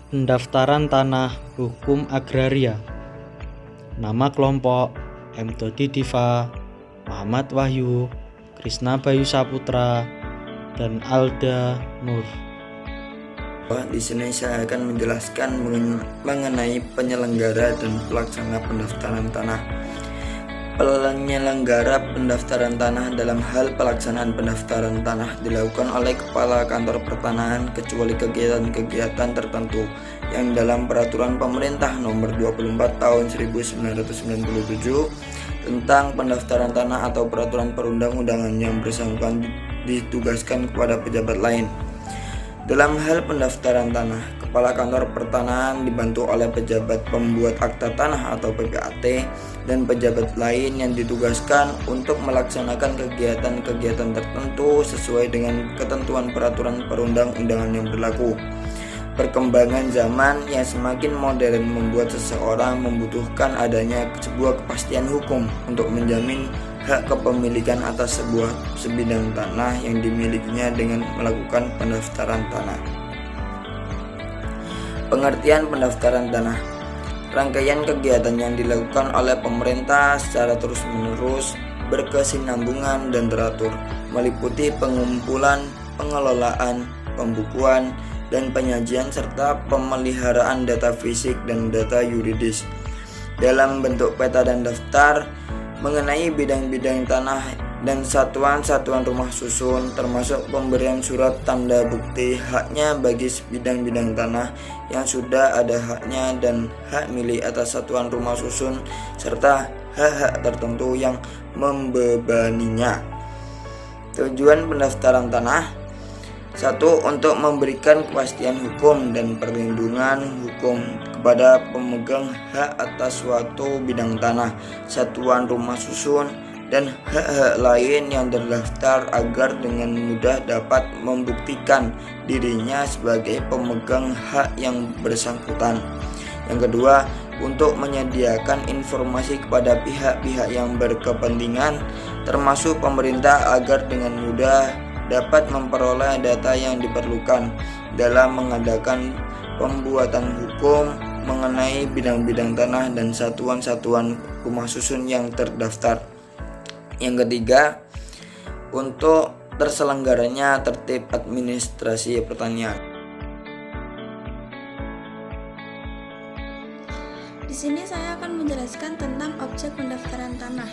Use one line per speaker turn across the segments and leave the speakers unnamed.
Pendaftaran Tanah Hukum Agraria. Nama kelompok: M. Dodi Diva, Muhammad Wahyu, Krisna Bayu Saputra, dan Alda Nur.
Di sini saya akan menjelaskan mengenai penyelenggara dan pelaksana pendaftaran tanah. Penyelenggara pendaftaran tanah dalam hal pelaksanaan pendaftaran tanah dilakukan oleh Kepala Kantor Pertanahan kecuali kegiatan-kegiatan tertentu yang dalam Peraturan Pemerintah Nomor 24 Tahun 1997 tentang pendaftaran tanah atau peraturan perundang-undangan yang bersangkutan ditugaskan kepada pejabat lain. Dalam hal pendaftaran tanah, Kepala Kantor Pertanahan dibantu oleh pejabat pembuat akta tanah atau PPAT dan pejabat lain yang ditugaskan untuk melaksanakan kegiatan-kegiatan tertentu sesuai dengan ketentuan peraturan perundang-undangan yang berlaku. Perkembangan zaman yang semakin modern membuat seseorang membutuhkan adanya sebuah kepastian hukum untuk menjamin hak kepemilikan atas sebuah sebidang tanah yang dimilikinya dengan melakukan pendaftaran tanah. Pengertian pendaftaran tanah: rangkaian kegiatan yang dilakukan oleh pemerintah secara terus-menerus, berkesinambungan dan teratur, meliputi pengumpulan, pengelolaan, pembukuan, dan penyajian serta pemeliharaan data fisik dan data yuridis dalam bentuk peta dan daftar mengenai bidang-bidang tanah dan satuan-satuan rumah susun, termasuk pemberian surat tanda bukti haknya bagi bidang-bidang tanah yang sudah ada haknya dan hak milik atas satuan rumah susun serta hak-hak tertentu yang membebaninya. Tujuan pendaftaran tanah: 1. Untuk memberikan kepastian hukum dan perlindungan hukum kepada pemegang hak atas suatu bidang tanah, satuan rumah susun, dan hak-hak lain yang terdaftar agar dengan mudah dapat membuktikan dirinya sebagai pemegang hak yang bersangkutan. Yang kedua, untuk menyediakan informasi kepada pihak-pihak yang berkepentingan, termasuk pemerintah, agar dengan mudah dapat memperoleh data yang diperlukan dalam mengadakan pembuatan hukum mengenai bidang-bidang tanah dan satuan-satuan rumah susun yang terdaftar. Yang ketiga, untuk terselenggaranya tertib administrasi pertanian.
Di sini saya akan menjelaskan tentang objek pendaftaran tanah.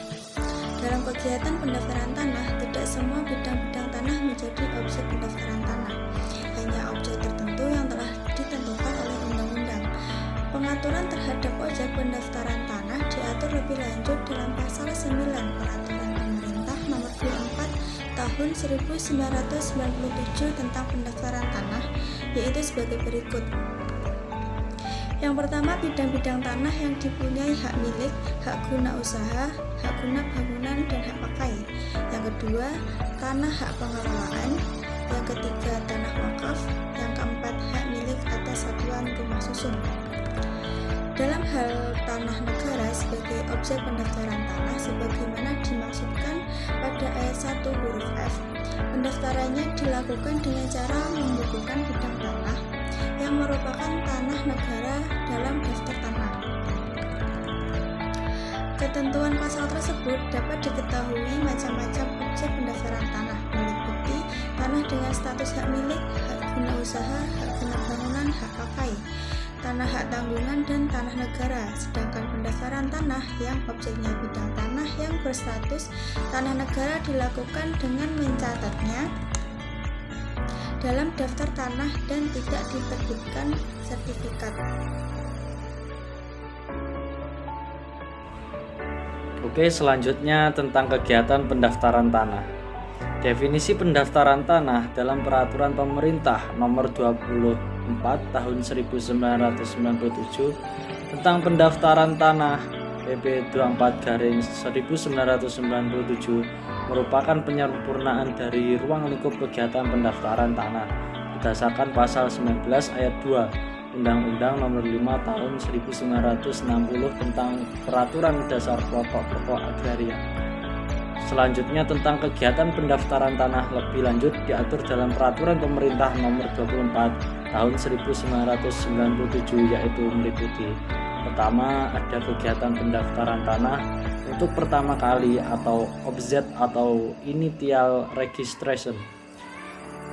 Dalam kegiatan pendaftaran tanah, tidak semua bidang-bidang tanah menjadi objek pendaftaran tanah. Hanya objek tertentu yang telah ditentukan oleh undang-undang. Pengaturan terhadap objek pendaftaran tanah diatur lebih lanjut dalam pasal 9 Peraturan Pemerintah Nomor 24 Tahun 1997 tentang pendaftaran tanah, yaitu sebagai berikut. Yang pertama, bidang-bidang tanah yang dipunyai hak milik, hak guna usaha, hak guna bangunan, dan hak pakai. Yang kedua, tanah hak pengelolaan. Yang ketiga, tanah wakaf. Yang keempat, hak milik atas satuan rumah susun. Dalam hal tanah negara sebagai objek pendaftaran tanah sebagaimana dimaksudkan pada ayat 1 huruf F, pendaftarannya dilakukan dengan cara membukukan bidang tanah yang merupakan tanah negara dalam daftar tanah. Ketentuan pasal tersebut dapat diketahui macam-macam objek pendaftaran tanah, meliputi tanah dengan status hak milik, hak guna usaha, hak guna bangunan, hak pakai, tanah hak tanggungan, dan tanah negara. Sedangkan pendaftaran tanah yang objeknya bidang tanah yang berstatus tanah negara dilakukan dengan mencatatnya dalam daftar tanah dan tidak diterbitkan sertifikat.
Oke, selanjutnya tentang kegiatan pendaftaran tanah. Definisi pendaftaran tanah dalam Peraturan Pemerintah Nomor 24 Tahun 1997 tentang pendaftaran tanah PP 24/1997 merupakan penyempurnaan dari ruang lingkup kegiatan pendaftaran tanah berdasarkan pasal 19 ayat 2 Undang-Undang Nomor 5 Tahun 1960 tentang Peraturan Dasar Pokok-Pokok Agraria. Selanjutnya tentang kegiatan pendaftaran tanah lebih lanjut diatur dalam Peraturan Pemerintah Nomor 24 Tahun 1997, yaitu meliputi: pertama, ada kegiatan pendaftaran tanah untuk pertama kali atau OBZ atau Initial Registration.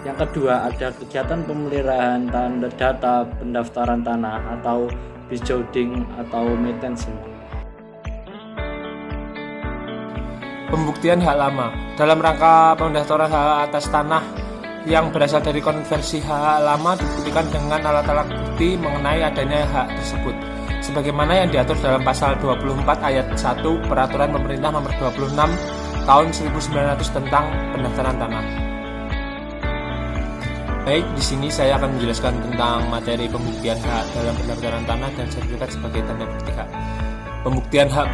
Yang kedua, ada kegiatan pemeliharaan data pendaftaran tanah atau Bijoding atau maintenance.
Pembuktian hak lama dalam rangka pendaftaran hak atas tanah yang berasal dari konversi hak lama dibuktikan dengan alat-alat bukti mengenai adanya hak tersebut sebagaimana yang diatur dalam pasal 24 ayat 1 Peraturan Pemerintah Nomor 26 Tahun 1900 tentang pendaftaran tanah. Baik, di sini saya akan menjelaskan tentang materi pembuktian hak dalam pendaftaran tanah dan sertifikat sebagai tanda bukti hak. Pembuktian hak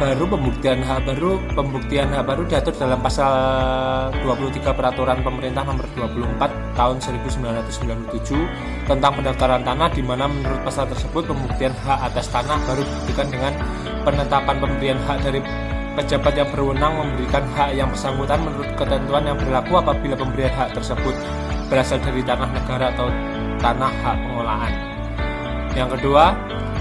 baru diatur dalam pasal 23 Peraturan Pemerintah Nomor 24 Tahun 1997 tentang pendaftaran tanah, di mana menurut pasal tersebut pembuktian hak atas tanah baru dibuktikan dengan penetapan pemberian hak dari pejabat yang berwenang memberikan hak yang bersangkutan menurut ketentuan yang berlaku apabila pemberian hak tersebut berasal dari tanah negara atau tanah hak pengolahan. Yang kedua,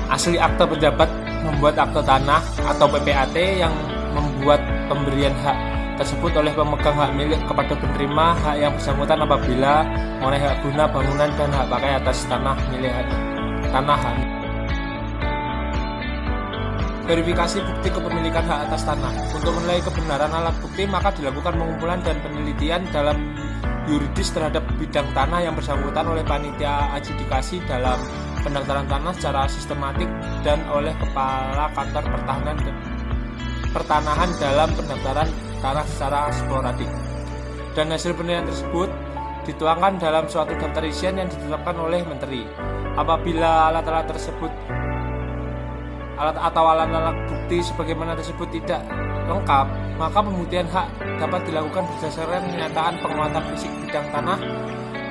asli akte pejabat membuat akte tanah atau PPAT yang membuat pemberian hak tersebut oleh pemegang hak milik kepada penerima hak yang bersangkutan apabila mengenai hak guna bangunan dan hak pakai atas tanah milik tanah. Verifikasi bukti kepemilikan hak atas tanah. Untuk menilai kebenaran alat bukti maka dilakukan pengumpulan dan penelitian dalam yuridis terhadap bidang tanah yang bersangkutan oleh panitia adjudikasi dalam pendaftaran tanah secara sistematik dan oleh Kepala Kantor Pertanahan dalam pendaftaran tanah secara sporadik. Dan hasil penilaian tersebut dituangkan dalam suatu daftar isian yang ditetapkan oleh Menteri. Apabila alat-alat bukti sebagaimana tersebut tidak lengkap, maka pembuktian hak dapat dilakukan berdasarkan pernyataan penguatan fisik bidang tanah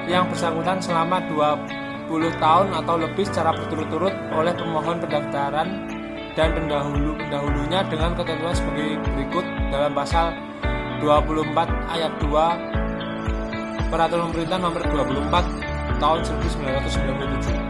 yang bersangkutan selama 20 tahun atau lebih secara berturut-turut oleh pemohon pendaftaran dan pendahulunya dengan ketentuan sebagai berikut dalam pasal 24 ayat 2 Peraturan Pemerintah Nomor 24 Tahun 1997.